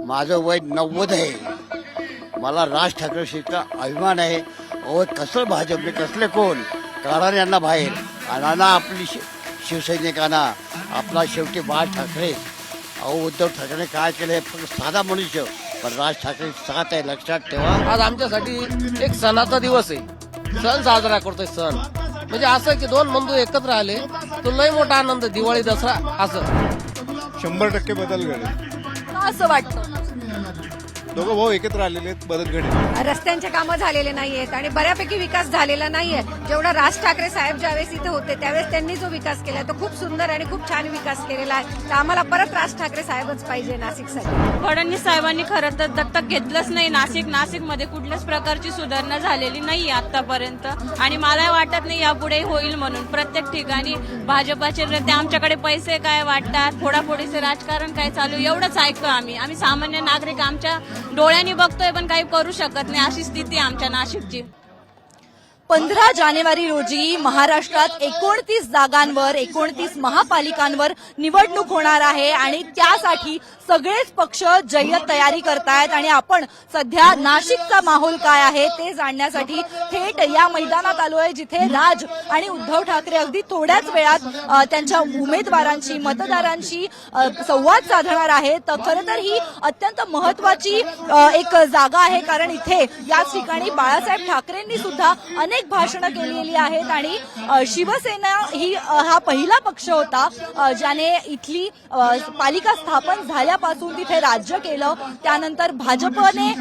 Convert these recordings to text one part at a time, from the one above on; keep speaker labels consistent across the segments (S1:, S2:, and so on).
S1: माझं वय 90 आहे. मला राज ठाकरेशीचा अभिमान आहे. अहो कसं भाजपने कसले कोण काढा यांना बाहेर आणि आपली शिवसैनिकांना आपला शेवटी बाळ ठाकरे. अहो उद्धव ठाकरे काय केलं फक्त साधा मनुष्य पण राज ठाकरे साथ आहे लक्षात ठेवा.
S2: आज आमच्यासाठी एक सणाचा दिवस आहे. सण साजरा करतोय सण म्हणजे असं की दोन बंधू एकत्र आले तो लय मोठा आनंद. दिवाळी दसरा असं
S3: 100% बदल घडेल.
S4: का असं वाटतं?
S3: दोघं भाऊ एकत्र आलेले आहेत, बदल घडेल.
S4: रस्त्यांचे कामं झालेले नाहीयेत आणि बऱ्यापैकी विकास झालेला नाहीये. जेवढा राज ठाकरे साहेब ज्यावेळेस इथे होते त्यावेळेस त्यांनी जो विकास केला तो खूप सुंदर आणि खूप छान विकास केलेला आहे. तर आम्हाला परत राज ठाकरे साहेबच पाहिजे नाशिकसाठी.
S5: फडणवीस साहेबांनी खरं तर दत्तक घेतलंच नाही नाशिकमध्ये कुठल्याच प्रकारची सुधारणा झालेली नाही आतापर्यंत आणि मला वाटत नाही यापुढे होईल म्हणून. प्रत्येक ठिकाणी भाजपाचे नेते आमच्याकडे पैसे काय वाटतात, फोडाफोडीचे राजकारण काय चालू एवढंच ऐकतो आम्ही सामान्य नागरिक आमच्या डोळ्यांनी बघतोय पण काही करू शकत नाही अशी स्थिती आहे आमच्या नाशिकची.
S4: 15 जानेवारी रोजी महाराष्ट्रात 29 जागांवर 29 महापालिकांवर निवडणूक होणार आहे आणि त्यासाठी सगळेच पक्ष जय्यत तयारी करतायत आणि आपण सध्या नाशिकचा माहोल काय आहे ते जाणण्यासाठी थेट या मैदानात आलो आहे जिथे राज आणि उद्धव ठाकरे अगदी थोड्याच वेळात त्यांच्या उमेदवारांशी मतदारांशी संवाद साधणार आहेत. तर खरं तर ही अत्यंत महत्वाची एक जागा आहे कारण इथे याच ठिकाणी बाळासाहेब ठाकरेंनी सुद्धा अनेक भाषणं केलेली आहेत आणि शिवसेना ही हा पहिला पक्ष होता ज्याने इथली पालिका स्थापन झाल्यापासून तिथे राज्य केलं. त्यानंतर भाजपने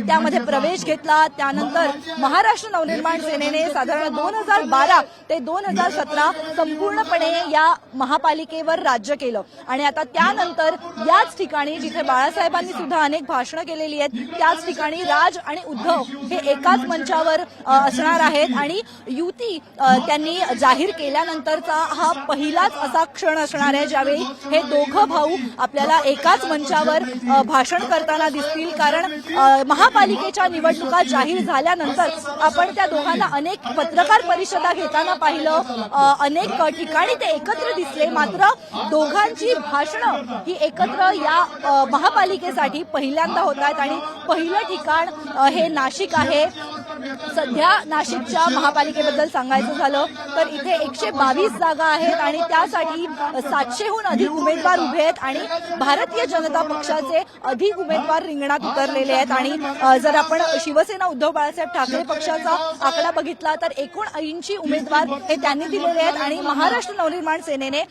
S4: त्यामध्ये प्रवेश घेतला. त्यानंतर महाराष्ट्र नवनिर्माण सेनेने साधारण 2012 ते 2017 संपूर्णपणे या महापालिकेवर राज्य केलं आणि आता त्यानंतर याच ठिकाणी जिथे बाळासाहेबांनी सुद्धा अनेक भाषणं केलेली आहेत त्याच ठिकाणी राज आणि उद्धव हे एकाच मंचावर असणार आहेत आणि युती त्यांनी जाहीर केल्यानंतरचा हा पहिलाच असा क्षण असणार आहे ज्यावेळी हे दोघं भाऊ आपल्याला एकाच मंचावर भाषण करताना दिसतील. कारण महापालिकेच्या निवडणुका जाहीर झाल्यानंतर आपण त्या दोघांना अनेक पत्रकार परिषदा घेताना पाहिलं. अनेक ठिकाणी ते एकत्र दिसले मात्र दोघांची भाषणं ही एकत्र या महापालिकेसाठी पहिल्यांदा होत आहेत आणि पहिलं ठिकाण हे नाशिक आहे. सध्या नाशिकच्या महापालिकेबद्दल सांगायचं झालं तर इथे 122 जागा आहेत आणि त्यासाठी 700हून अधिक उमेदवार उभे आहेत आणि भारतीय जनता पक्षाचे अधिक उमेदवार रिंगणात उतरलेले आहेत. आणि जर आपण शिवसेना उद्धव बाळासाहेब ठाकरे पक्षाचा आकडा बघितला तर एकूण 80 उमेदवार हे त्यांनी दिलेले आहेत आणि महाराष्ट्र नवनिर्माण सेनेने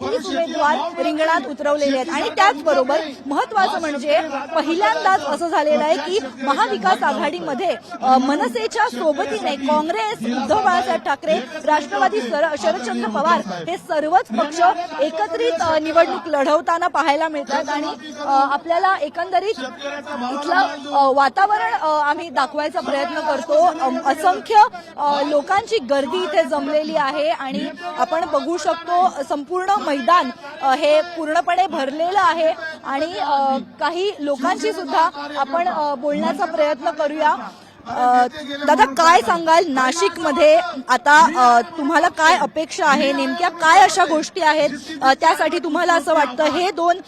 S4: 30 उमेदवार रिंगणात उतरवलेले आहेत. आणि त्याचबरोबर महत्वाचं म्हणजे पहिल्यांदाच असं झालेलं आहे की महाविकास आघाडीमध्ये मनसेच्या सोबतीने काँग्रेस, उद्धव बाळासाहेब ठाकरे, राष्ट्रवादी, शरदचंद्र पवार हे सर्वच पक्ष एकत्रित निवडणूक लढवताना पाहायला मिळतात आणि आपल्याला एकंदरीत इथलं वातावरण आम्ही दाखवायचा प्रयत्न करतो. असंख्य लोकांची गर्दी इथे जमलेली आहे आणि आपण बघू शकतो संपूर्ण मैदान हे पूर्णपणे भरलेलं आहे आणि काही लोकांशी सुद्धा आपण बोलण्याचा प्रयत्न करूया. दादा काय सांगाल नाशिकमध्ये आता तुम्हाला काय अपेक्षा आहे, नेमक्या काय अशा गोष्टी आहेत त्यासाठी तुम्हाला असं वाटतं हे दोन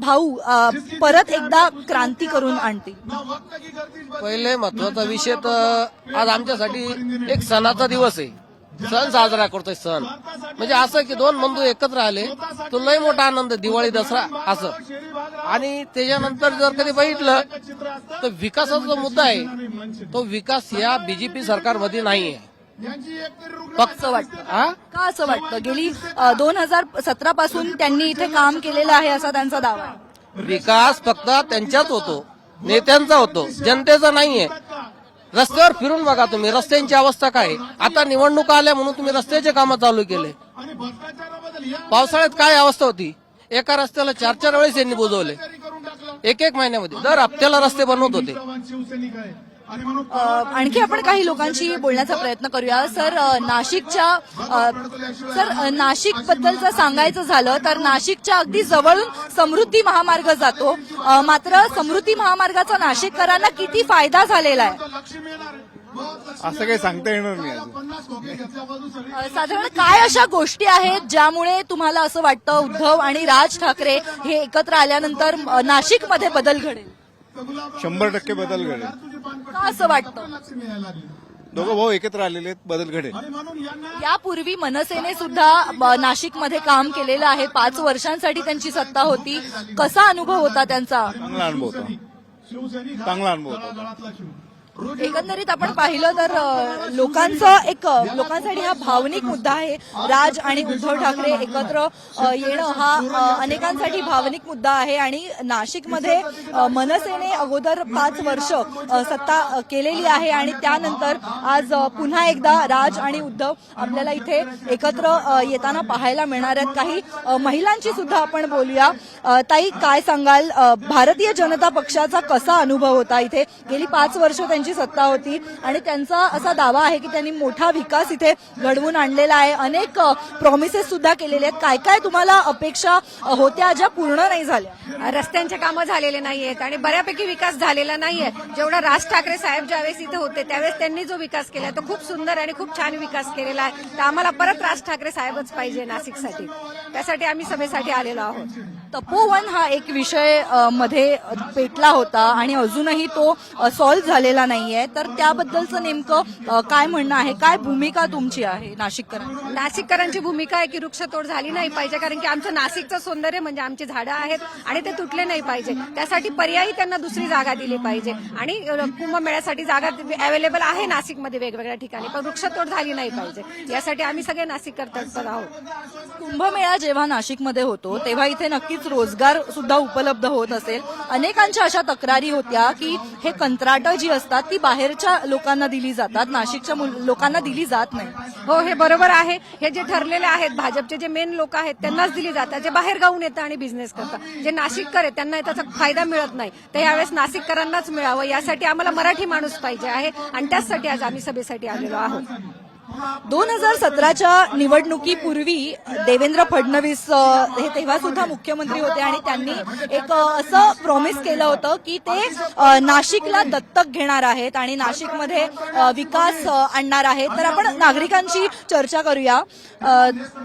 S4: भाऊ परत एकदा क्रांती करून आणतील?
S2: पहिले महत्वाचा विषय तर आज आमच्यासाठी एक सणाचा दिवस आहे. सण साजरा करतोय सण म्हणजे असं की दोन बंधू एकत्र आले तो लय मोठा आनंद. दिवाळी दसरा असं आणि त्याच्यानंतर जर कधी बघितलं तर विकासाचा जो मुद्दा आहे तो विकास या बीजेपी सरकारमध्ये नाहीये.
S4: फक्त वाटतं का असं वाटतं? गेली 2017 पासून त्यांनी इथे काम केलेलं आहे असा त्यांचा दावा आहे.
S2: विकास फक्त त्यांच्याच होतो, नेत्यांचा होतो, जनतेचा नाहीये. रस्त्यावर फिरून बघा तुम्ही रस्त्यांची अवस्था काय. आता निवडणुका आल्या म्हणून तुम्ही रस्त्याचे कामं चालू केले. पावसाळ्यात काय अवस्था होती, एका रस्त्याला 4-4 वेळेस यांनी बुजवले. एक महिन्यामध्ये दर हप्त्याला रस्ते बनवत होते.
S4: आणखी आपण काही लोकांशी बोलण्याचा प्रयत्न करूया. सर नाशिक बद्दलचं सांगायचं झालं तर नाशिकच्या अगदी जवळून समृद्धी महामार्ग जातो. मात्र समृद्धी महामार्गाचा नाशिककरांना किती फायदा झालेला आहे
S3: असं काही सांगता येणार नाही.
S4: साधारण काय अशा गोष्टी आहेत ज्यामुळे तुम्हाला असं वाटतं उद्धव आणि राज ठाकरे हे एकत्र आल्यानंतर नाशिकमध्ये बदल घडेल?
S3: 100% बदल घडेल.
S4: का असं वाटतं?
S3: दोघं भाऊ एकत्र आलेले आहेत, बदल घडेल.
S4: यापूर्वी मनसेने सुद्धा नाशिकमध्ये काम केलेलं आहे. 5 वर्षांसाठी त्यांची सत्ता होती. कसा अनुभव होता त्यांचा?
S3: चांगला अनुभव होता.
S4: एकंदरीत आपण पाहिलं तर लोकांसाठी हा भावनिक मुद्दा आहे. राज आणि उद्धव ठाकरे एकत्र येणं हा अनेकांसाठी भावनिक मुद्दा आहे आणि नाशिकमध्ये मनसेने अगोदर 5 वर्ष सत्ता केलेली आहे आणि त्यानंतर आज पुन्हा एकदा राज आणि उद्धव आपल्याला इथे एकत्र येताना पाहायला मिळणार आहेत. काही महिलांची सुद्धा आपण बोलूया. ताई, काय सांगाल, भारतीय जनता पक्षाचा कसा अनुभव होता? इथे गेली 5 वर्ष त्यांची सत्ता होती आणि त्यांचा असा दावा आहे की त्यांनी मोठा विकास इथे घडवून आणलेला आहे. अनेक प्रॉमिसेस सुद्धा केलेले आहेत. काय काय तुम्हाला अपेक्षा होत्या ज्या पूर्ण नाही झाल्या?
S6: रस्त्यांचे कामं झालेले नाहीयेत आणि बऱ्यापैकी विकास झालेला नाहीये. जेवढा राज ठाकरे साहेब ज्यावेळेस इथे होते त्यावेळेस त्यांनी जो विकास केला तो खूप सुंदर आणि खूप छान विकास केलेला आहे. तर आम्हाला परत राज ठाकरे साहेबच पाहिजे नाशिकसाठी. त्यासाठी आम्ही सभेसाठी आलेलो आहोत.
S4: तपोवन हा एक विषय मध्ये पेटला होता आणि अजूनही तो सॉल्व्ह झालेला नाहीये. तर त्याबद्दलचं नेमकं काय म्हणणं आहे? काय भूमिका तुमची आहे नाशिककरांची?
S6: नाशिककरांची भूमिका आहे की वृक्षतोड झाली नाही पाहिजे, कारण की आमचं नाशिकचं सौंदर्य म्हणजे आमची झाडं आहेत आणि ते तुटले नाही पाहिजे. त्यासाठी पर्यायी त्यांना दुसरी जागा दिली पाहिजे आणि कुंभमेळ्यासाठी जागा अवेलेबल आहे नाशिकमध्ये वेगवेगळ्या ठिकाणी, पण वृक्षतोड झाली नाही पाहिजे. यासाठी आम्ही सगळे नाशिककर तत्पर आहोत.
S4: कुंभमेळा जेव्हा नाशिकमध्ये होतो तेव्हा इथे नक्कीच रोजगार सुद्धा उपलब्ध होत असेल. अनेकांच्या अशा तक्रारी होत्या की हे कंत्राटं जी असतात ती बाहेरच्या लोकांना दिली जातात, नाशिकच्या लोकांना दिली जात नाही.
S6: हो, हे बरोबर आहे. हे जे ठरलेले आहेत भाजपचे जे मेन लोक आहेत त्यांनाच दिली जातात, जे बाहेर गावून येतात आणि बिझनेस करतात. जे नाशिककर आहेत त्यांना त्याचा फायदा मिळत नाही. तर यावेळेस नाशिककरांनाच मिळावं यासाठी आम्हाला मराठी माणूस पाहिजे आहे आणि त्याचसाठी आज आम्ही सभेसाठी आलेलो आहोत.
S4: 2017च्या निवडणुकीपूर्वी देवेंद्र फडणवीस हे तेव्हा सुद्धा मुख्यमंत्री होते आणि त्यांनी एक असं प्रॉमिस केलं होतं की ते नाशिकला दत्तक घेणार आहेत आणि नाशिकमध्ये विकास आणणार आहेत. तर आपण नागरिकांशी चर्चा करूया.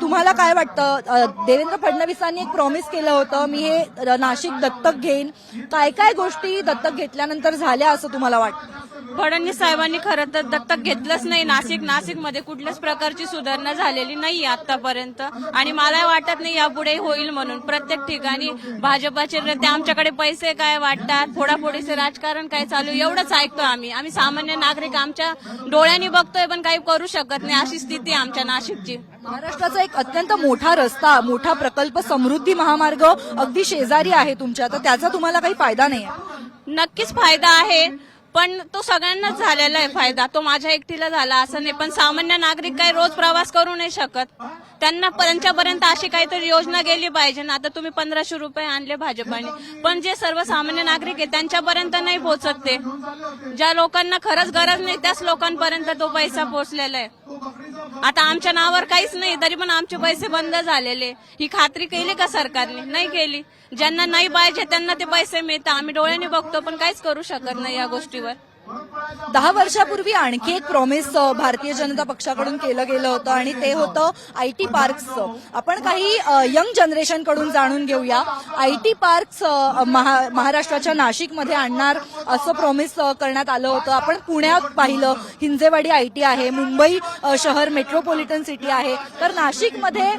S4: तुम्हाला काय वाटतं? देवेंद्र फडणवीसांनी एक प्रॉमिस केलं होतं, मी हे नाशिक दत्तक घेईन. काय काय गोष्टी दत्तक घेतल्यानंतर झाल्या असं तुम्हाला वाटतं?
S5: फडणवीस साहेबांनी खरं तर दत्तक घेतलंच नाही. नाशिकमध्ये कुठल्याच प्रकारची सुधारणा झालेली नाही आतापर्यंत आणि मला वाटत नाही यापुढे होईल म्हणून. प्रत्येक ठिकाणी भाजपाचे नेते आमच्याकडे पैसे काय वाटतात, फोडाफोडीचे राजकारण काय चालू एवढंच ऐकतो आम्ही सामान्य नागरिक आमच्या डोळ्यांनी बघतोय पण काही करू शकत नाही. अशी स्थिती आहे आमच्या नाशिकची.
S4: महाराष्ट्राचा एक अत्यंत मोठा रस्ता, मोठा प्रकल्प, समृद्धी महामार्ग अगदी शेजारी आहे तुमच्या, तर त्याचा तुम्हाला काही फायदा नाही आहे?
S5: नक्कीच फायदा आहे, पण तो सगळ्यांनाच झालेला आहे फायदा. तो माझ्या एकटीला झाला असं नाही, पण सामान्य नागरिक काही रोज प्रवास करू नाही शकत. त्यांच्यापर्यंत अशी काहीतरी योजना गेली पाहिजे ना. आता तुम्ही 1500 रुपये आणले भाजपाने, पण जे सर्वसामान्य नागरिक आहे त्यांच्यापर्यंत नाही पोहोचत. ते ज्या लोकांना खरंच गरज नाही त्याच लोकांपर्यंत तो पैसा पोहोचलेला आहे. आता आमच्या नावावर काहीच नाही तरी पण आमचे पैसे बंद झालेले. ही खात्री केली का सरकारने? नाही केली. ज्यांना नाही पाहिजे त्यांना ते पैसे मिळतात. आम्ही डोळ्याने बघतो पण काहीच करू शकत नाही या गोष्टीवर.
S4: 10 वर्षापूर्वी आणखी एक प्रॉमिस भारतीय जनता पक्षाकडून केलं गेलं होतं आणि ते होतं आयटी पार्क्सचं. आपण काही यंग जनरेशन कडून जाणून घेऊया. आयटी पार्क्स महाराष्ट्राच्या नाशिकमध्ये आणणार असं प्रॉमिस करण्यात आलं होतं. आपण पुण्यात पाहिलं, हिंजेवाडी आयटी आहे, मुंबई शहर मेट्रोपॉलिटन सिटी आहे. तर नाशिकमध्ये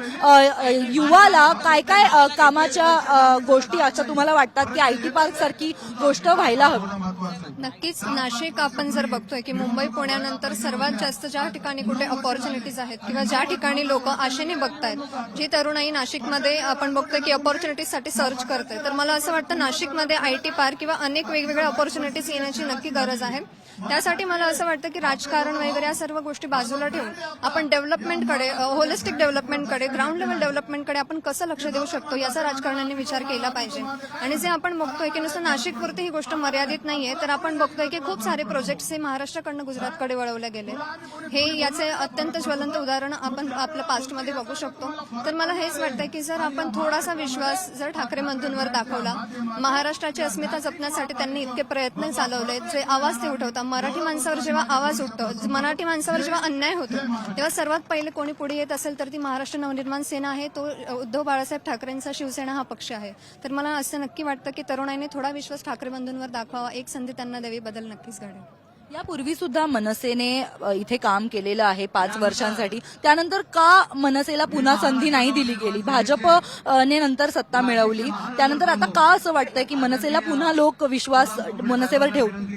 S4: युवाला काय काय कामाच्या गोष्टी अशा तुम्हाला वाटतात की आयटी पार्क सारखी गोष्ट व्हायला हवी?
S7: नक्कीच नाशिक आपण जर बघतोय की मुंबई पुण्यानंतर सर्वात जास्त ज्या ठिकाणी कुठे ऑपॉर्च्युनिटीज आहेत किंवा ज्या ठिकाणी लोक आशेने बघतायत, जी तरुणाई नाशिकमध्ये आपण बघतोय की ऑपॉर्च्युनिटीजसाठी सर्च करते, तर मला असं वाटतं नाशिकमध्ये आयटी पार्क किंवा अनेक वेगवेगळ्या ऑपॉर्च्युनिटीज येण्याची नक्की गरज आहे. त्यासाठी मला असं वाटतं की राजकारण वगैरे या सर्व गोष्टी बाजूला ठेवून आपण डेव्हलपमेंटकडे, होलिस्टिक डेव्हलपमेंटकडे, ग्राउंड लेवल डेव्हलपमेंटकडे आपण कसं लक्ष देऊ शकतो याचा राजकारण्यांनी विचार केला पाहिजे. आणि जे आपण बघतोय की नुसतं नाशिकपुरती ही गोष्ट मर्यादित नाहीये, तर आपण बघतोय की खूप सारे प्रोजेक्ट्स हे महाराष्ट्राकडनं गुजरातकडे वळवले गेले. हे याचे अत्यंत ज्वलंत उदाहरण आपण आपल्या पास्टमध्ये बघू शकतो. तर मला हेच वाटतंय की जर आपण थोडासा विश्वास जर ठाकरे बंधूंवर दाखवला, महाराष्ट्राची अस्मिता जपण्यासाठी त्यांनी इतके प्रयत्न चालवले, जे आवाज ते उठवतात. मराठी माणसावर जेव्हा आवाज उठतो, मराठी माणसावर जेव्हा अन्याय होतो, तेव्हा सर्वात पहिले कोणी पुढे येत असेल तर ती महाराष्ट्र नवनिर्माण सेना आहे. तो उद्धव बाळासाहेब ठाकरेंचा शिवसेना हा पक्ष आहे. तर मला असं नक्की वाटतं की तरुणाईने थोडा विश्वास ठाकरे बंधूंवर दाखवावा, एक संधी त्यांना द्यावी, बदल नक्कीच घडेल.
S4: यापूर्वी सुद्धा मनसेने इथे काम केलेलं आहे 5 वर्षांसाठी. त्यानंतर का मनसेला पुन्हा संधी नाही दिली गेली? भाजपने नंतर सत्ता मिळवली, त्यानंतर आता का असं वाटतंय की मनसेला पुन्हा लोक विश्वास मनसेवर ठेवतील?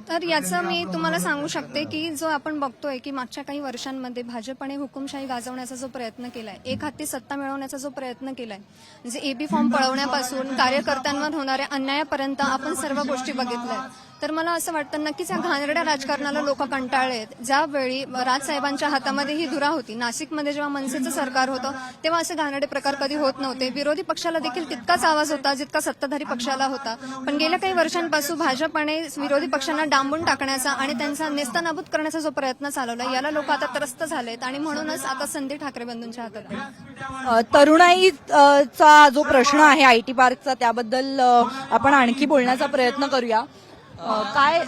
S7: तर याचं मी तुम्हाला सांगू शकते की जो आपण बघतोय की मागच्या काही वर्षांमध्ये भाजपने हुकुमशाही गाजवण्याचा जो प्रयत्न केलाय, एक हाती सत्ता मिळवण्याचा जो प्रयत्न केलाय, जे एबी फॉर्म पळवण्यापासून कार्यकर्त्यांवर होणाऱ्या अन्यायापर्यंत आपण सर्व गोष्टी बघितल्या. तर मला असं वाटतं नक्कीच या घाणेरड्या राजकारणाला लोक कंटाळलेत. ज्यावेळी राजसाहेबांच्या हातामध्ये ही धुरा होती, नाशिकमध्ये जेव्हा मनसेचं सरकार होतं तेव्हा असे घाणेरडे प्रकार कधी होत नव्हते. विरोधी पक्षाला देखील तितकाच आवाज होता जितका सत्ताधारी पक्षाला होता. पण गेल्या काही वर्षांपासून भाजपने विरोधी पक्षांना डांबून टाकण्याचा आणि त्यांचा नेस्तनाबूत करण्याचा जो प्रयत्न चालवला, याला लोक आता त्रस्त झालेत आणि म्हणूनच आता संधी ठाकरे बंधूंच्या हातात आहे.
S4: तरुणाईचा जो प्रश्न आहे आयटी पार्कचा, त्याबद्दल आपण आणखी बोलण्याचा प्रयत्न करूया. काय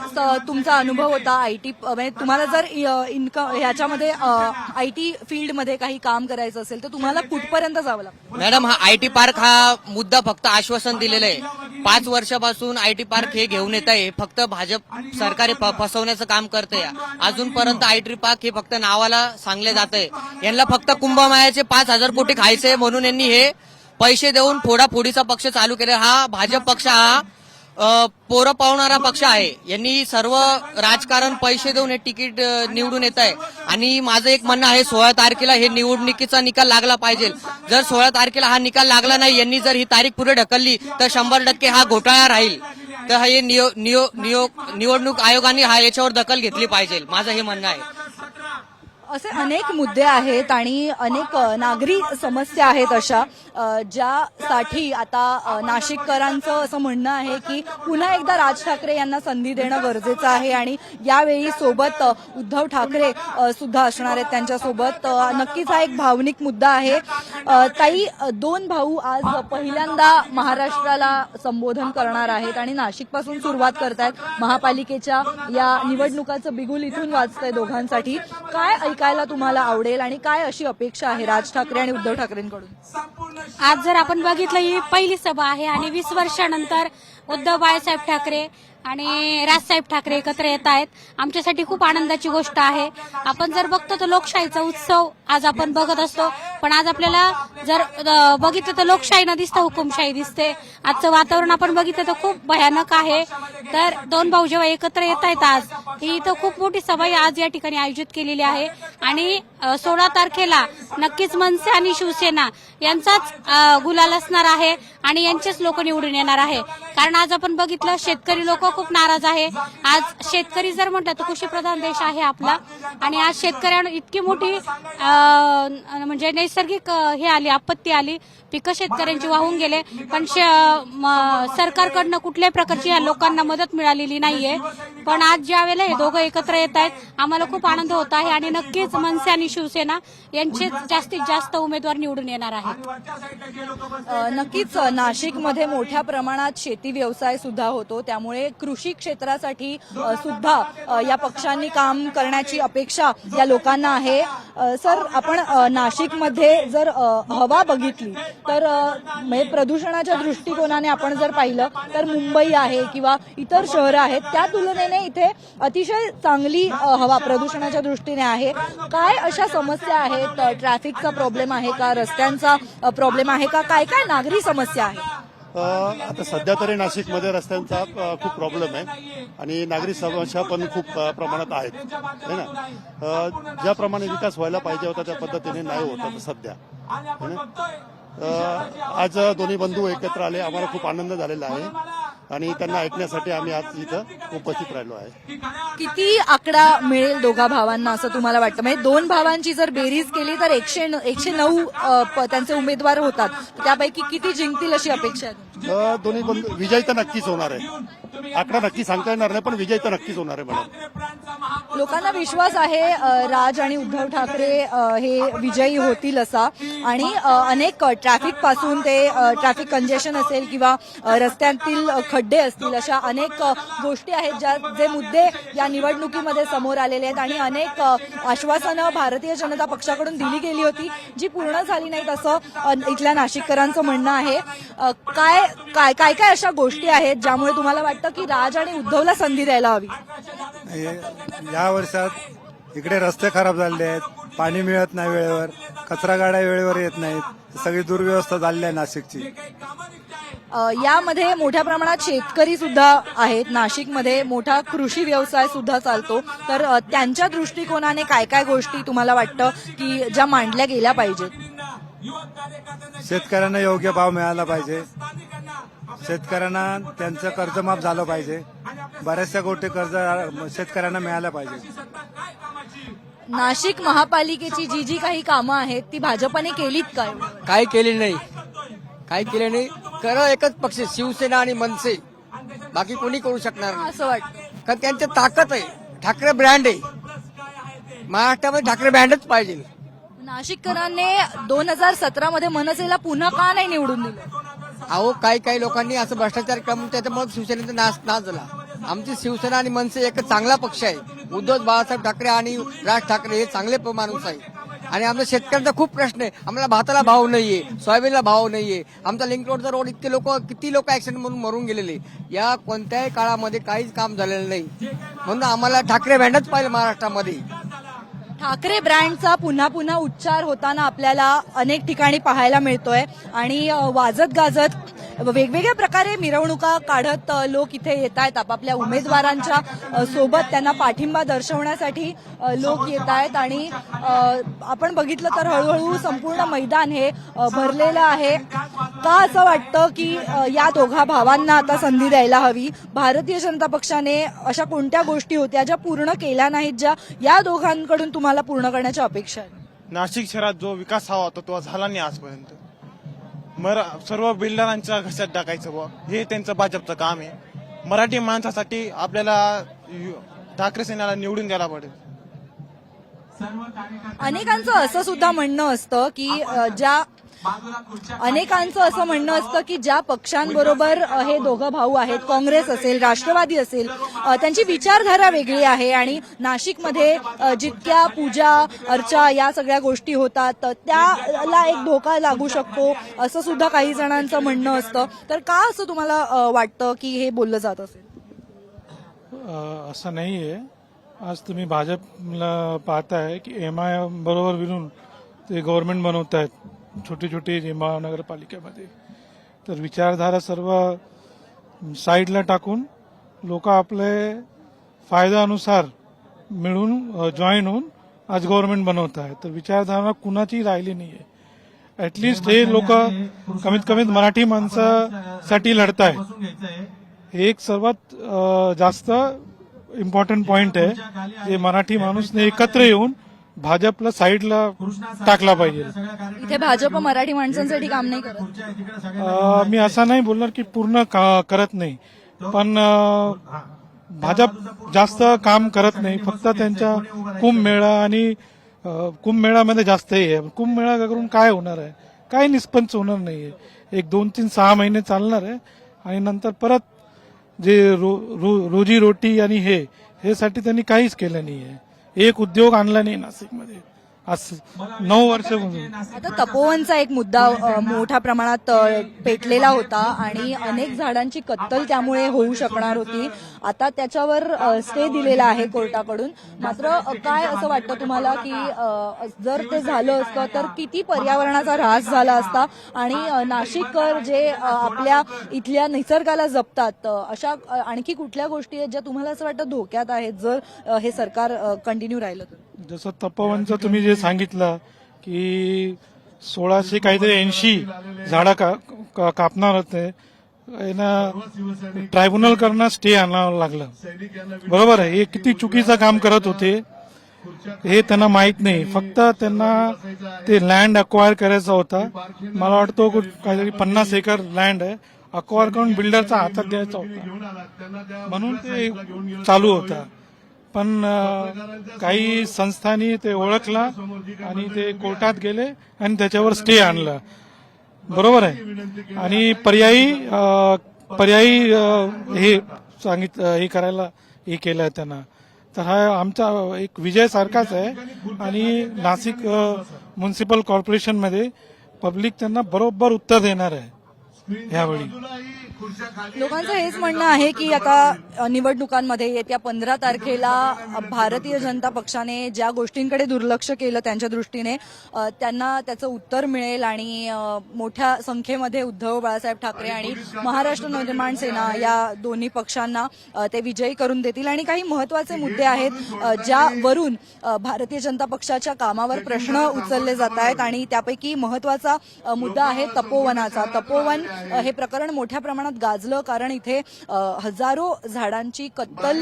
S4: तुमचा अनुभव होता आयटी, म्हणजे तुम्हाला जर इन्कम ह्याच्यामध्ये आयटी फील्डमध्ये काही काम करायचं असेल तर तुम्हाला कुठपर्यंत जावं लागतं?
S8: मॅडम, हा आयटी पार्क हा मुद्दा फक्त आश्वासन दिलेलं आहे. 5 वर्षापासून आयटी पार्क हे घेऊन येत आहे, फक्त भाजप सरकार फसवण्याचं काम करते. अजूनपर्यंत आयटी पार्क हे फक्त नावाला सांगले जात आहे. यांना फक्त कुंभमेळ्याचे 5,000 कोटी खायचे म्हणून यांनी हे पैसे देऊन फोडाफोडीचा पक्ष चालू केला. हा भाजप पक्ष हा पोरं पावणारा पक्ष आहे. यांनी सर्व राजकारण पैसे देऊन हे तिकीट निवडून येत आहे. आणि माझं एक म्हणणं आहे, 16 तारखेला हे निवडणुकीचा निकाल लागला पाहिजे. जर 16 तारखेला हा निकाल लागला नाही, यांनी जर ही तारीख पुढे ढकलली तर 100% हा घोटाळा राहील. तर हे निवडणूक आयोगाने हा याच्यावर दखल घेतली पाहिजे, माझं हे म्हणणं आहे.
S4: असे अनेक मुद्दे आहेत आणि अनेक नागरी समस्या आहेत अशा, ज्यासाठी आता नाशिककरांचं असं म्हणणं आहे की पुन्हा एकदा राज ठाकरे यांना संधी देणं गरजेचं आहे. आणि यावेळी सोबत उद्धव ठाकरे सुद्धा असणार आहेत त्यांच्यासोबत. नक्कीच हा एक भावनिक मुद्दा आहे. ताई, 2 भाऊ आज पहिल्यांदा महाराष्ट्राला संबोधन करणार आहेत आणि नाशिकपासून सुरुवात करतायत. महापालिकेच्या या निवडणुकाचं बिगुल इथून वाजतंय दोघांसाठी. काय ऐकायला तुम्हाला आवडेल आणि काय अशी अपेक्षा आहे राज ठाकरे आणि उद्धव ठाकरेंकडून?
S5: आज जर आपण बघितलं, ही पहिली सभा आहे आणि 20 वर्षानंतर उद्धव बाळासाहेब ठाकरे आणि राजसाहेब ठाकरे एकत्र येत आहेत. आमच्यासाठी खूप आनंदाची गोष्ट आहे. आपण जर बघतो तर लोकशाहीचा उत्सव आज आपण बघत असतो, पण आज आपल्याला जर बघितलं तर लोकशाही न दिसता हुकुमशाही दिसते. आजचं वातावरण आपण बघितलं तर खूप भयानक आहे. तर 2 भाऊ जेव्हा एकत्र येत आहेत, आज ही इथं खूप मोठी सभा आज या ठिकाणी आयोजित केलेली आहे. आणि 16 तारखेला नक्कीच मनसे आणि शिवसेना यांचाच गुलाल असणार आहे आणि यांचेच लोक निवडून येणार आहे. कारण आज आपण बघितलं, शेतकरी लोक खूप नाराज आहे. आज शेतकरी जर म्हटलं तर कृषीप्रधान देश आहे आपला, आणि आज शेतकऱ्यांना इतकी मोठी म्हणजे नैसर्गिक हे आली, आपत्ती आली, पिकं शेतकऱ्यांची वाहून गेले, पण सरकारकडनं कुठल्याही प्रकारची या लोकांना मदत मिळालेली नाहीये. पण आज ज्या वेळेला हे दोघं एकत्र येत आहेत, आम्हाला खूप आनंद होत आहे आणि नक्कीच मनसे आणि शिवसेना यांचे जास्तीत जास्त उमेदवार निवडून येणार आहेत.
S4: नक्कीच नाशिकमध्ये मोठ्या प्रमाणात शेती व्यवसाय सुद्धा होतो, त्यामुळे कृषी क्षेत्रासाठी सुद्धा या पक्षांनी काम करण्याची अपेक्षा या लोकांना आहे. सर, आपण नाशिकमध्ये जर हवा बघितली तर म्हणजे प्रदूषणाच्या दृष्टिकोनाने आपण जर पाहिलं तर मुंबई आहे किंवा इतर शहरं आहेत, त्या तुलनेने इथे अतिशय चांगली हवा प्रदूषणाच्या दृष्टीने आहे. काय अशा समस्या आहेत? ट्रॅफिकचा प्रॉब्लेम आहे का? रस्त्यांचा प्रॉब्लेम आहे का? काय काय नागरी समस्या आहेत?
S9: आता सध्या तरी नाशिकमध्ये रस्त्यांचा खूप प्रॉब्लेम आहे आणि नागरी समस्या पण खूप प्रमाणात आहेत, है ना. ज्याप्रमाणे विकास व्हायला पाहिजे होता त्या पद्धतीने नाही होत आता सध्या, है ना. आज दोन्ही बंधू एकत्र आले, आम्हाला खूप आनंद झालेला आहे आणि त्यांना ऐकण्यासाठी आम्ही आज इथं उपस्थित राहिलो आहे.
S4: किती आकडा मिळेल दोघा भावांना असं तुम्हाला वाटतं? म्हणजे 2 भावांची जर बेरीज केली तर 109 त्यांचे उमेदवार होतात, त्यापैकी किती जिंकतील अशी अपेक्षा आहे?
S9: दोन्ही बंधू विजय तर नक्कीच होणार आहे. आकडा नक्की सांगता येणार नाही, पण विजय तर नक्कीच होणार आहे मॅडम.
S4: लोकांना विश्वास आहे राज आणि उद्धव ठाकरे हे विजयी होतील असा, आणि अनेक ट्रॅफिक पासून ते ट्रॅफिक कंजेशन असेल किंवा रस्त्यातील खड्डे असतील, अशा अनेक गोष्टी आहेत जे मुद्दे या निवडणुकीमध्ये समोर आलेले आहेत, आणि अनेक आश्वासनं भारतीय जनता पक्षाकडून दिली गेली होती जी पूर्ण झाली नाहीत असं इथल्या नाशिककरांचं म्हणणं आहे. काय काय काय अशा गोष्टी आहेत ज्यामुळे तुम्हाला वाटतं की राज आणि उद्धवला संधी द्यायला हवी?
S10: या वर्षात इकडे रस्ते खराब झाले आहेत, पाणी मिळत नाही वेळेवर, कचरा गाड्या वेळेवर येत नाहीत, सगळी दुर्व्यवस्था झाली आहे नाशिकची.
S4: यामध्ये मोठ्या प्रमाणात शेतकरी सुद्धा आहेत, नाशिकमध्ये मोठा कृषी व्यवसाय सुद्धा चालतो, तर त्यांच्या दृष्टिकोनाने काय काय गोष्टी तुम्हाला वाटतं की ज्या मांडल्या गेल्या पाहिजेत?
S10: शेतकऱ्यांना योग्य भाव मिळाला पाहिजे, शेतकऱ्यांना त्यांचं कर्जमाफ झालं पाहिजे, बऱ्याचशा गोष्टी कर्ज शेतकऱ्यांना मिळाल्या पाहिजे.
S4: नाशिक महापालिकेची जी जी काही कामं आहेत ती भाजपने केलीत काय?
S8: काही केले नाही, काही केले नाही. खरं एकच पक्ष शिवसेना आणि मनसे, बाकी कोणी करू शकणार नाही.
S4: असं वाटतं
S8: कारण त्यांची ताकद आहे, ठाकरे ब्रँड आहे, महाराष्ट्रामध्ये ठाकरे ब्रँडच पाहिजे.
S4: नाशिककरांनी 2017 मध्ये मनसेला पुन्हा का नाही निवडून दिलं?
S8: अहो काही लोकांनी असं भ्रष्टाचार करून त्याच्यामुळे शिवसेनेचा नाश झाला. आमची शिवसेना आणि मनसे एक चांगला पक्ष आहे. उद्धव बाळासाहेब ठाकरे आणि राज ठाकरे हे चांगले माणूस आहे, आणि आमच्या शेतकऱ्यांचा खूप प्रश्न आहे. आम्हाला भाताला भाव नाहीये, सोयाबीनला भाव नाहीये, आमचा लिंक रोडचा रोड किती लोक ऍक्सिडेंट म्हणून मरून गेलेले. या कोणत्याही काळामध्ये काहीच काम झालेलं नाही, म्हणून आम्हाला ठाकरे ब्रँडच पाहिजे महाराष्ट्रामध्ये.
S4: ठाकरे ब्रँडचा पुन्हा पुन्हा उच्चार होताना आपल्याला अनेक ठिकाणी पाहायला मिळतोय, आणि वाजत गाजत वेगवेगळ्या प्रकारे मिरवणुका काढत लोक इथे येत आहेत. आपापल्या उमेदवारांच्या सोबत त्यांना पाठिंबा दर्शवण्यासाठी लोक येत आहेत, आणि आपण बघितलं तर हळूहळू संपूर्ण मैदान हे भरलेलं आहे. का असं वाटतं की या दोघा भावांना आता संधी द्यायला हवी? भारतीय जनता पक्षाने अशा कोणत्या गोष्टी होत्या ज्या पूर्ण केल्या नाहीत, ज्या या दोघांकडून तुम्हाला पूर्ण करण्याच्या अपेक्षा आहेत?
S3: नाशिक शहरात जो विकास हवा होता तो झाला नाही आजपर्यंत. सर्व बिल्डरांच्या घशात टाकायचं बुवा, हे त्यांचं भाजपचं काम आहे. मराठी माणसासाठी आपल्याला ठाकरे सेनेला निवडून द्यायला पडेल.
S4: अनेकांचं असं सुद्धा म्हणणं असतं की ज्या पक्षांबरोबर हे दोघं भाऊ आहेत, काँग्रेस असेल, राष्ट्रवादी असेल, त्यांची विचारधारा वेगळी आहे, आणि नाशिकमध्ये जितक्या पूजा अर्चा या सगळ्या गोष्टी होतात त्याला एक धोका लागू शकतो असं सुद्धा काही जणांचं म्हणणं असतं. तर का असं तुम्हाला वाटतं की हे बोललं जात असेल?
S11: असं नाहीये. आज तुम्ही भाजपला पाहताय की MI बरोबर मिळून ते गव्हर्नमेंट बनवत आहेत छोटी छोटी महानगरपालिकेमध्ये. तर विचारधारा सर्व साईडला टाकून लोक आपले फायद्यानुसार मिळून जॉईन होऊन आज गव्हर्नमेंट बनवत आहेत. तर विचारधारा कुणाची राहिली नाहीये. ऍटलिस्ट हे लोक कमीत कमी मराठी माणसासाठी लढत आहेत. हे एक सर्वात जास्त इम्पॉर्टंट पॉइंट आहे, जे मराठी माणूसने एकत्र येऊन भाजपला साईडला टाकला पाहिजे.
S4: इथे भाजप मराठी माणसांसाठी काम नाही करत.
S11: मी असं नाही बोलणार की पूर्ण करत नाही, पण भाजप जास्त काम करत नाही. फक्त त्यांच्या कुंभमेळा आणि कुंभमेळ्यामध्ये जास्त हे आहे. कुंभमेळा करून काय होणार आहे? काय निष्पन्न होणार नाहीये. 1, 2, 3, 6 महिने चालणार आहे, आणि नंतर परत जे रोजी रोटी आणि हे साठी त्यांनी काहीच केलं नाहीये. एक उद्योग आणला नाही नाशिकमध्ये आज 9 वर्ष.
S4: आता तपोवनचा एक मुद्दा मोठ्या प्रमाणात पेटलेला होता, आणि अनेक झाडांची कत्तल त्यामुळे होऊ शकणार होती. आता त्याच्यावर स्टे दिलेला आहे कोर्टाकडून. मात्र काय असं वाटतं तुम्हाला की जर ते झालं असतं तर किती पर्यावरणाचा ऱ्हास झाला असता, आणि नाशिककर जे आपल्या इथल्या निसर्गाला जपतात, अशा आणखी कुठल्या गोष्टी आहेत ज्या तुम्हाला असं वाटतं धोक्यात आहेत जर हे सरकार कंटिन्यू राहिलं तर?
S11: जसं तपोवनचं तुम्ही जे सांगितलं की 1680 काहीतरी 80 झाडं कापणार होते, ट्रायब्युनल करणं स्टे आणावं लागलं. बरोबर आहे, हे किती चुकीचं काम करत होते हे त्यांना माहित नाही. फक्त त्यांना ते लँड अक्वायर करायचा होता. मला वाटतं काहीतरी 50 एकर लँड आहे, अक्वायर करून बिल्डरचा हातात द्यायचा होता, म्हणून ते चालू होता. पण काही संस्थांनी ते ओळखला आणि ते कोर्टात गेले आणि त्याच्यावर स्टे आणला. बरोबर आहे. आणि पर्यायी हे सांगितलं, हे करायला हे केलं त्यांना. तर हा आमचा एक विजय सारखाच आहे. आणि नाशिक म्युन्सिपल कॉर्पोरेशनमध्ये पब्लिक त्यांना बरोबर उत्तर देणार आहे यावेळी.
S4: लोकांचं हेच म्हणणं आहे की आता निवडणुकांमध्ये येत्या 15 तारखेला भारतीय जनता पक्षाने ज्या गोष्टींकडे दुर्लक्ष केलं त्यांच्या दृष्टीने त्यांना त्याचं उत्तर मिळेल आणि मोठ्या संख्येमध्ये उद्धव बाळासाहेब ठाकरे आणि महाराष्ट्र नवनिर्माण सेना या दोन्ही पक्षांना ते विजयी करून देतील. आणि काही महत्वाचे मुद्दे आहेत ज्यावरून भारतीय जनता पक्षाच्या कामावर प्रश्न उचलले जात आहेत आणि त्यापैकी महत्वाचा मुद्दा आहे तपोवनाचा. तपोवन हे प्रकरण मोठ्या प्रमाणात गाजलं कारण इथे हजारो झाडांची कत्तल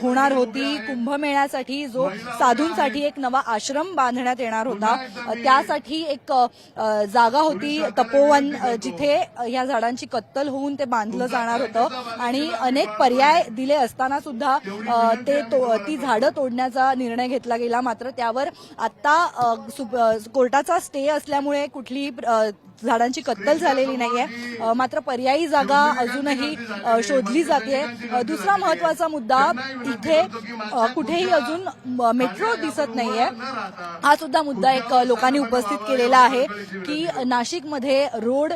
S4: होणार होती. कुंभमेळ्यासाठी जो साधूंसाठी एक नवा आश्रम बांधण्यात येणार होता त्यासाठी एक जागा होती तपोवन जिथे या झाडांची कत्तल होऊन ते बांधलं जाणार होतं. आणि अनेक पर्याय दिले असताना सुद्धा ती झाडं तोडण्याचा निर्णय घेतला गेला. मात्र त्यावर आता कोर्टाचा स्टे असल्यामुळे कुठली झाडांची कत्तल झालेली नाहीये. मात्र पर्यायी जागा अजूनही शोधली जाते. दुसरा महत्वाचा मुद्दा इथे कुठेही अजून मेट्रो दिसत नाहीये. हा सुद्धा मुद्दा एक लोकांनी उपस्थित केलेला आहे की नाशिकमध्ये रोड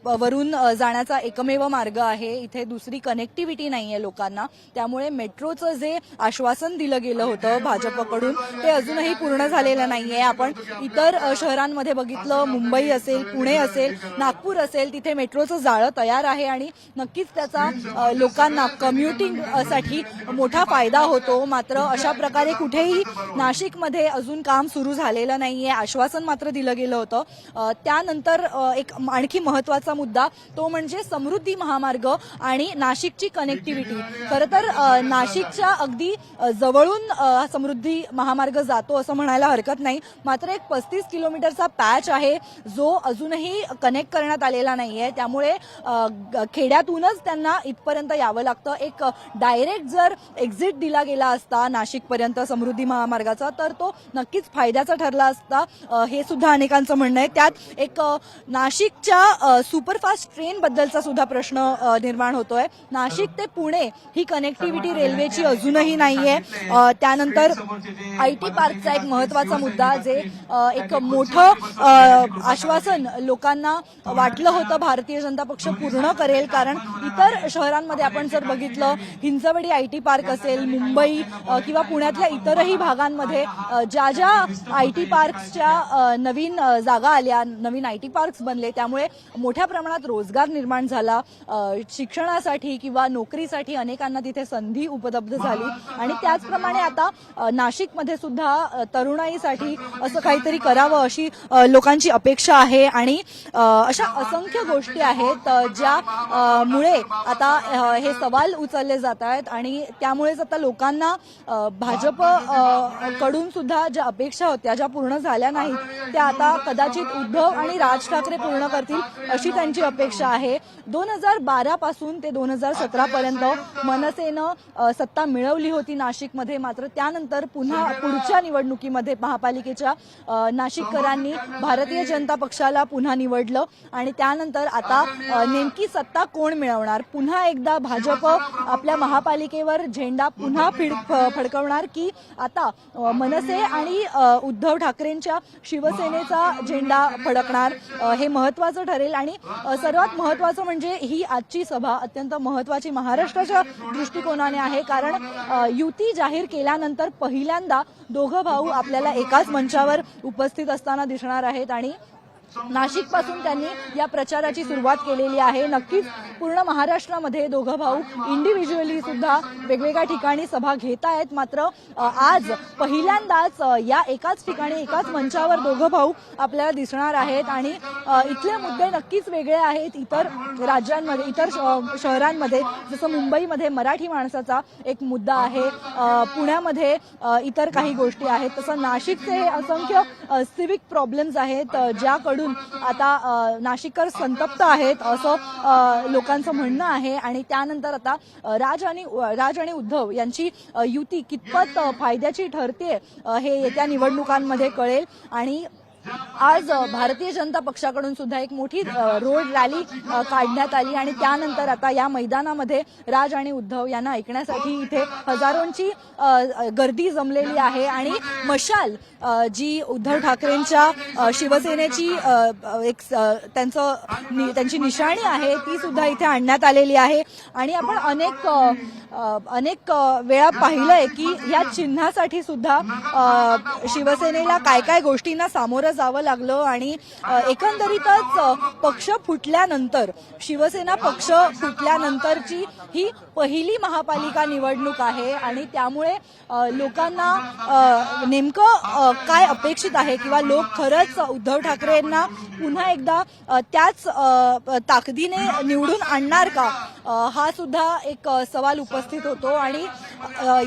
S4: वरून जाण्याचा एकमेव मार्ग आहे. इथे दुसरी कनेक्टिव्हिटी नाहीये लोकांना. त्यामुळे मेट्रोचं जे आश्वासन दिलं गेलं होतं भाजपकडून ते अजूनही पूर्ण झालेलं नाहीये. आपण इतर शहरांमध्ये बघितलं, मुंबई असेल, पुणे असेल, नागपूर असेल, तिथे मेट्रोचं जाळं तयार आहे आणि नक्कीच त्याचा लोकांना कम्युटिंग साठी मोठा फायदा होतो. मात्र अशा प्रकारे कुठेही नाशिकमध्ये अजून काम सुरू झालेलं नाहीये. आश्वासन मात्र दिलं गेलं होतं. त्यानंतर एक आणखी महत्वाचा मुद्दा तो म्हणजे समृद्धी महामार्ग आणि नाशिकची कनेक्टिव्हिटी. खरं तर नाशिकच्या अगदी जवळून समृद्धी महामार्ग जातो असं म्हणायला हरकत नाही. मात्र एक 35 किलोमीटरचा पॅच आहे जो अजूनही कनेक्ट करण्यात आलेला नाहीये. त्यामुळे खेड्यातूनच त्यांना इथपर्यंत यावं लागतं. एक डायरेक्ट जर एक्झिट दिला गेला असता नाशिकपर्यंत समृद्धी महामार्गाचा तर तो नक्कीच फायद्याचा ठरला असता हे सुद्धा अनेकांचं म्हणणं आहे. त्यात एक नाशिकच्या सुपरफास्ट ट्रेन बद्दलचा सुद्धा प्रश्न निर्माण होतोय. नाशिक ते पुणे ही कनेक्टिव्हिटी रेल्वेची अजूनही नाहीये. त्यानंतर IT पार्कचा एक महत्वाचा मुद्दा जे एक मोठं आश्वासन लोकांना वाटलं होतं भारतीय जनता पक्ष पूर्ण करेल. कारण इतर शहरांमध्ये आपण जर बघितलं हिंजवडी IT पार्क असेल, मुंबई किंवा पुण्यातल्या इतरही भागांमध्ये ज्या IT पार्क्सच्या नवीन जागा आल्या, नवीन IT पार्क्स बनले त्यामुळे मोठ्या प्रमाणात रोजगार निर्माण झाला. शिक्षणासाठी किंवा नोकरीसाठी अनेकांना तिथे संधी उपलब्ध झाली. आणि त्याचप्रमाणे आता नाशिकमध्ये सुद्धा तरुणाईसाठी असं काहीतरी करावं अशी लोकांची अपेक्षा आहे. आणि अशा असंख्य गोष्टी आहेत ज्यामुळे आता हे सवाल उचलले जात आहेत आणि त्यामुळेच आता लोकांना भाजप कडून सुद्धा ज्या अपेक्षा होत्या ज्या पूर्ण झाल्या नाहीत त्या आता कदाचित उद्धव आणि राज ठाकरे पूर्ण करतील अशी त्यांची अपेक्षा आहे. 2012 पासून ते 2017 पर्यंत मनसेनं सत्ता मिळवली होती नाशिकमध्ये. मात्र त्यानंतर पुन्हा पुढच्या निवडणुकीमध्ये महापालिकेच्या नाशिककरांनी भारतीय जनता पक्षाला पुन्हा निवडलं आणि त्यानंतर आता नेमकी सत्ता कोण मिळवणार? पुन्हा एकदा भाजप आपल्या महापालिकेवर झेंडा पुन्हा फडकवणार की आता मनसे आणि उद्धव ठाकरेंच्या शिवसेनेचा झेंडा फडकणार हे महत्वाचं ठरेल. आणि सर्वात महत्वाचं म्हणजे ही आजची सभा अत्यंत महत्वाची महाराष्ट्राच्या दृष्टिकोनाने आहे. कारण युती जाहीर केल्यानंतर पहिल्यांदा दोघं भाऊ आपल्याला एकाच मंचावर उपस्थित असताना दिसणार आहेत आणि नाशिकपासून त्यांनी या प्रचाराची सुरुवात केलेली आहे. नक्कीच पूर्ण महाराष्ट्रामध्ये दोघं भाऊ इंडिव्हिज्युअली सुद्धा वेगवेगळ्या ठिकाणी सभा घेत आहेत. मात्र आज पहिल्यांदाच या एकाच ठिकाणी एकाच मंचावर दोघं भाऊ आपल्याला दिसणार आहेत आणि इथले मुद्दे नक्कीच वेगळे आहेत. इतर राज्यांमध्ये इतर शहरांमध्ये जसं मुंबईमध्ये मराठी माणसाचा एक मुद्दा आहे, पुण्यामध्ये इतर काही गोष्टी आहेत, तसं नाशिकचे असंख्य सिव्हिक प्रॉब्लेम्स आहेत ज्याकडून निवडून आता नाशिककर संतप्त आहेत असं लोकांचं म्हणणं आहे. आणि त्यानंतर आता राज आणि उद्धव यांची युती कितपत फायद्याची ठरते हे येत्या निवडणुकांमध्ये कळेल. आणि आज भारतीय जनता पक्षाकडून सुद्धा एक मोठी रोड रॅली काढण्यात आली आणि त्यानंतर आता या मैदानामध्ये राज आणि उद्धव यांना ऐकण्यासाठी इथे हजारोंची गर्दी जमलेली आहे. आणि मशाल जी उद्धव ठाकरेंच्या शिवसेनेची एक त्यांची निशाणी आहे ती सुद्धा इथे आणण्यात आलेली आहे. आणि आपण अनेक वेळा पाहिलंय की या चिन्हासाठी सुद्धा शिवसेनेला काय काय गोष्टींना सामोरं जावं लागलं. आणि एकंदरीतच पक्ष फुटल्यानंतर शिवसेना पक्ष फुटल्यानंतरची ही पहिली महापालिका निवडणूक आहे. आणि त्यामुळे लोकांना नेमकं काय अपेक्षित आहे किंवा लोक खरंच उद्धव ठाकरेंना पुन्हा एकदा त्याच ताकदीने निवडून आणणार का हा सुद्धा एक सवाल उपस्थित होतो. आणि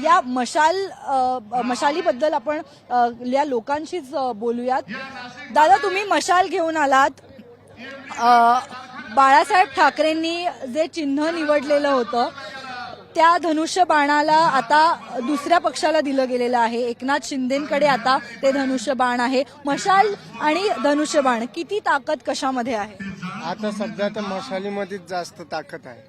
S4: या मशालीबद्दल आपण या लोकांशीच बोलूयात. दादा, तुम्ही मशाल घेऊन आलात. बाळासाहेब ठाकरेंनी जे चिन्ह निवडलेलं होतं त्या धनुष्य बाणाला आता दुसऱ्या पक्षाला दिलं गेलेलं आहे. एकनाथ शिंदेकडे आता ते धनुष्य बाण आहे. मशाल आणि धनुष्य बाण किती ताकद कशामध्ये आहे?
S12: आता सध्या तर मशालीमध्येच जास्त ताकद आहे.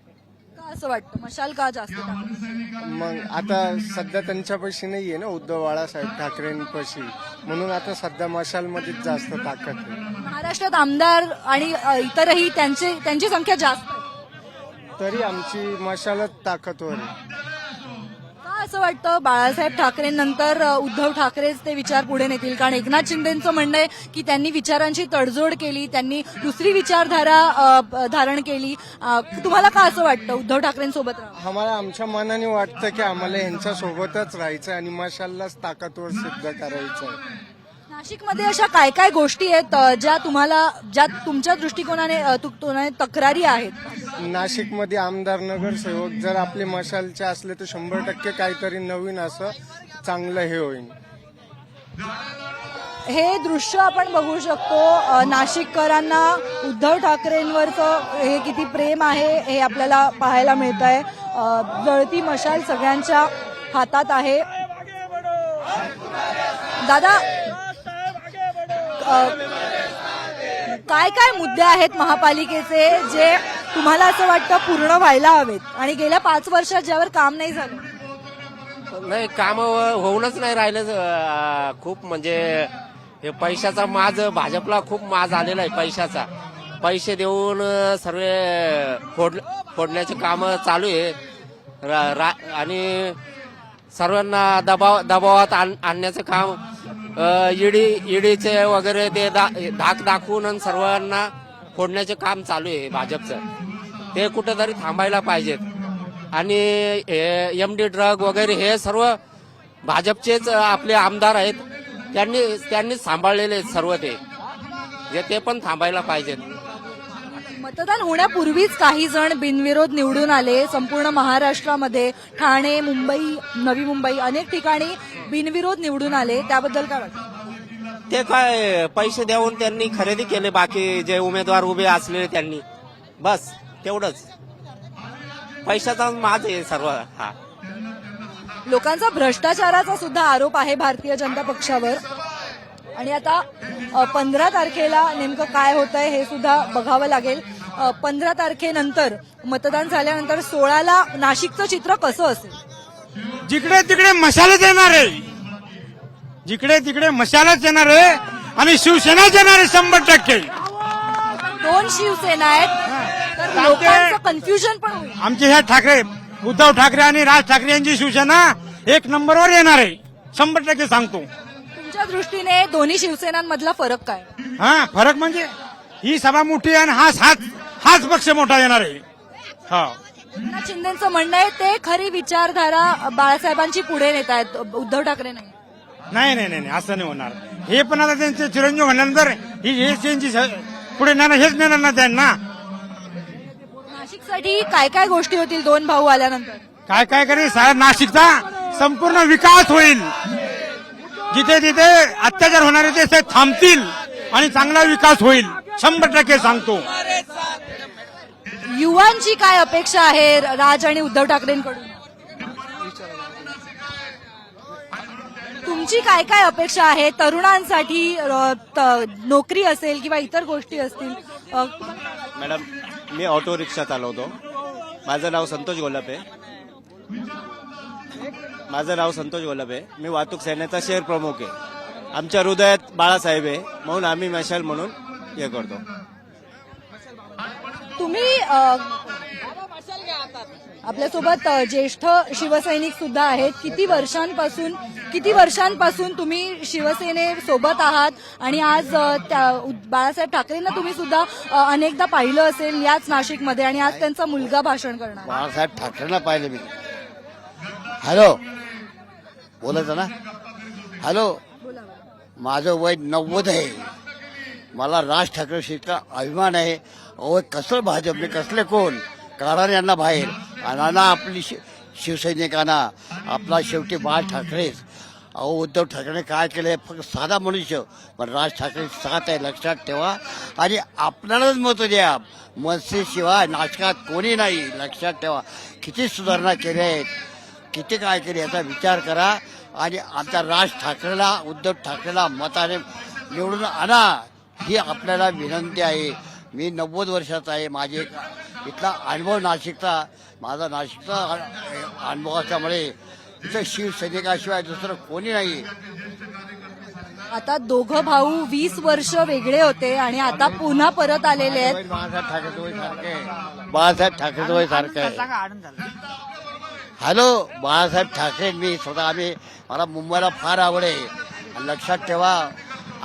S4: का असं वाटतं? मशाल का जास्त ताकद?
S12: मग आता सध्या त्यांच्यापाशी नाहीये ना उद्धव बाळासाहेब ठाकरेंपाशी, म्हणून आता सध्या मशालमध्येच जास्त ताकद आहे.
S4: महाराष्ट्रात आमदार आणि इतरही त्यांची संख्या जास्त आहे.
S12: तरी आमची मशालच ताकदवर आहे.
S4: का असं वाटतं बाळासाहेब ठाकरेंनंतर उद्धव ठाकरेच ते विचार पुढे नेतील? कारण एकनाथ शिंदेचं म्हणणं आहे की त्यांनी विचारांची तडजोड केली, त्यांनी दुसरी विचारधारा धारण केली. तुम्हाला का असं वाटतं उद्धव ठाकरेंसोबत राहा?
S12: आम्हाला आमच्या मनाने वाटतं की आम्हाला यांच्या सोबतच राहायचं आणि मशाललाच ताकदवर सिद्ध करायचं आहे.
S4: नाशिकमध्ये अशा काय काय गोष्टी आहेत ज्या तुमच्या दृष्टिकोनाने तक्रारी आहेत?
S12: नाशिकमध्ये आमदार नगरसेवक जर आपले मशालचे असले तर 100% काहीतरी नवीन असं चांगलं हे होईल.
S4: हे दृश्य आपण बघू शकतो. नाशिककरांना उद्धव ठाकरेंवरचं हे किती प्रेम आहे हे आपल्याला पाहायला मिळत आहे. जळती मशाल सगळ्यांच्या हातात आहे. दादा, काय काय मुद्दे आहेत महापालिकेचे जे तुम्हाला असं वाटतं पूर्ण व्हायला हवेत आणि गेल्या 5 वर्षात ज्यावर काम नाही झालं?
S2: नाही, काम होऊनच नाही राहिलं. खूप म्हणजे हे पैशाचा माज, भाजपला खूप माज आलेला आहे पैशाचा. पैसे देऊन सर्व फोडण्याचे काम चालू आहे आणि सर्वांना दबावात आणण्याचं काम ईडीचे वगैरे ते धाक दाखवून सर्वांना फोडण्याचे काम चालू आहे भाजपचं. ते कुठेतरी थांबायला पाहिजेत. आणि एमडी ड्रग वगैरे हे सर्व भाजपचेच आपले आमदार आहेत, त्यांनी सांभाळलेले सर्व ते पण थांबायला पाहिजेत.
S4: मतदान होण्यापूर्वीच काही जण बिनविरोध निवडून आले. संपूर्ण महाराष्ट्रामध्ये ठाणे, मुंबई, नवी मुंबई अनेक ठिकाणी बिनविरोध निवडून आले. त्याबद्दल काय वाटतं?
S2: ते काय पैसे देऊन त्यांनी खरेदी केले, बाकी जे उमेदवार उभे असलेले त्यांनी, बस तेवढंच. पैशाचा माज आहे सर्व. हा,
S4: लोकांचा भ्रष्टाचाराचा सुद्धा आरोप आहे भारतीय जनता पक्षावर. आणि आता 15 तारखेला नेमकं काय होतंय हे सुद्धा बघावं लागेल. 15 तारखेनंतर मतदान झाल्यानंतर 16ला नाशिकचं चित्र कसं असेल?
S10: जिकडे तिकडे मशालच येणार आहे. जिकडे तिकडे मशालच येणार आहे आणि शिवसेनाच येणार आहे 100%.
S4: 2 शिवसेना आहेत तर लोकांचं कन्फ्युजन पण होईल.
S10: आमचे ह्या ठाकरे, उद्धव ठाकरे आणि राज ठाकरे यांची शिवसेना 1 नंबरवर येणार आहे 100% सांगतो.
S4: तुमच्या दृष्टीने दोन्ही शिवसेनांमधला फरक काय?
S10: फरक म्हणजे ही सभा मोठी आहे आणि हाच पक्ष मोठा येणार आहे.
S4: एकनाथ शिंदेचं म्हणणं आहे ते खरी विचारधारा बाळासाहेबांची पुढे नेत आहेत, उद्धव ठाकरे नाही.
S10: नाही, असं नाही होणार. हे पण आता त्यांचे चिरंजीव म्हणल्यानंतर हे त्यांची पुढे नेणार, हेच नेणार ना त्यांना.
S4: नाशिकसाठी काय काय गोष्टी होतील 2 भाऊ आल्यानंतर?
S10: काय करेल, सारा नाशिकचा संपूर्ण विकास होईल. जिथे जिथे अत्याचार होणारे ते थांबतील आणि चांगला विकास होईल. 100% सांगतो.
S4: युवांची काय अपेक्षा आहे राज आणि उद्धव ठाकरेंकडून? तुमची काय काय अपेक्षा आहे तरुणांसाठी? नोकरी असेल किंवा इतर गोष्टी असतील.
S13: मॅडम, मी ऑटो रिक्षा चालवतो. माझं नाव संतोष गोलापे. मी वाहतूक सेनेचा शहर प्रमुख आहे. आमच्या हृदयात बाळासाहेब आहे, म्हणून आम्ही मशाल म्हणून हे करतो.
S4: तुम्ही आपल्यासोबत ज्येष्ठ शिवसैनिक सुद्धा आहेत. किती वर्षांपासून तुम्ही शिवसेनेसोबत आहात आणि आज बाळासाहेब ठाकरेंना तुम्ही सुद्धा अनेकदा पाहिलं असेल याच नाशिकमध्ये आणि आज त्यांचा मुलगा भाषण करणार.
S1: बाळासाहेब ठाकरेंना पाहिले मी. हॅलो, बोलायचं ना? हॅलो, माझं वय 90 आहे. मला राज ठाकरेंचा अभिमान आहे. अहो, कसं भाजपने कसले कोण कारण यांना बाहेर आणि आपली शिवसैनिकांना आपला शेवटी बाळ ठाकरेच. अहो, उद्धव ठाकरेने काय केलंय? फक्त साधा मनुष्य, पण राज ठाकरे साथ आहे, लक्षात ठेवा. आणि आपल्यालाच मत द्या. मनसेशिवाय नाशकात कोणी नाही, लक्षात ठेवा. किती सुधारणा केल्या आहेत, किती काय केले याचा विचार करा. आणि आमच्या राज ठाकरेला, उद्धव ठाकरेला मताने निवडून आणा, ही आपल्याला विनंती आहे. मी 90 वर्षाचा आहे. माझे इथला अनुभव नाशिकचा, माझा नाशिकचा अनुभव असल्यामुळे इथं शिवसैनिकाशिवाय दुसरं कोणी नाही.
S4: आता दोघं भाऊ 20 वर्ष वेगळे होते आणि आता पुन्हा परत आलेले आहेत.
S1: बाळासाहेब ठाकरेचं वय सारखं आहे. बाळासाहेब ठाकरेचं वय सारखं आहे. हॅलो, बाळासाहेब ठाकरे मी स्वतः मला मुंबईला फार आवड आहे. लक्षात ठेवा,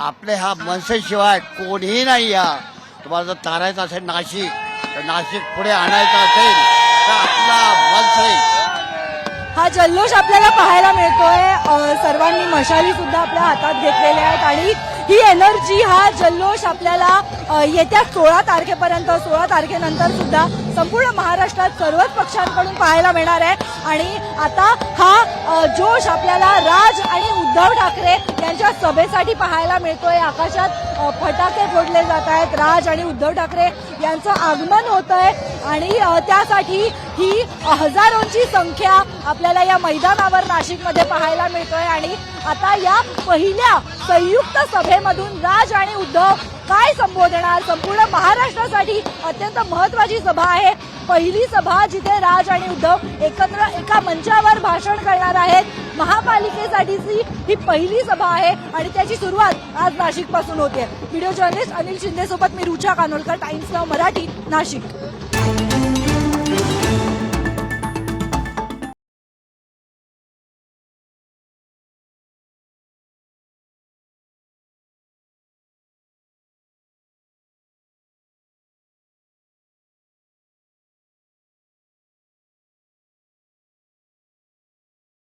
S1: आपले हा मनसेशिवाय कोणीही नाही. या तुम्हाला जर तारायचं असेल नाशिक, तर नाशिक पुढे आणायचं असेल तर आपला मनसे.
S4: हा जल्लोष आपल्याला पाहायला मिळतोय. सर्वांनी मशाली सुद्धा आपल्या हातात घेतलेल्या आहेत आणि ही एनर्जी, हा जल्लोष आपल्याला येत्या 16 तारखेपर्यंत, 16 तारखेनंतर सुद्धा संपूर्ण महाराष्ट्रात सर्वच पक्षांकडून पाहायला मिळणार आहे. आणि आता हा जोश आपल्याला राज आणि उद्धव ठाकरे यांच्या सभेसाठी पाहायला मिळतोय. आकाशात फटाके फोडले जात आहेत. राज आणि उद्धव ठाकरे यांचं आगमन होत आहे आणि त्यासाठी ही हजारोंची संख्या आपल्याला या मैदानावर नाशिकमध्ये पाहायला मिळतोय. आणि आता या पहिल्या संयुक्त सभेमधून राज आणि उद्धव काय संबोधणार? संपूर्ण महाराष्ट्रासाठी अत्यंत महत्वाची सभा आहे. पहिली सभा जिथे राज आणि उद्धव एकत्र एका मंचावर भाषण करणार आहेत. महापालिकेसाठीची ही पहिली सभा आहे आणि त्याची सुरुवात आज नाशिक पासून होते. व्हिडिओ जर्नलिस्ट अनिल शिंदे सोबत मी रुचा कानोलकर, टाइम्स नाव मराठी, नाशिक.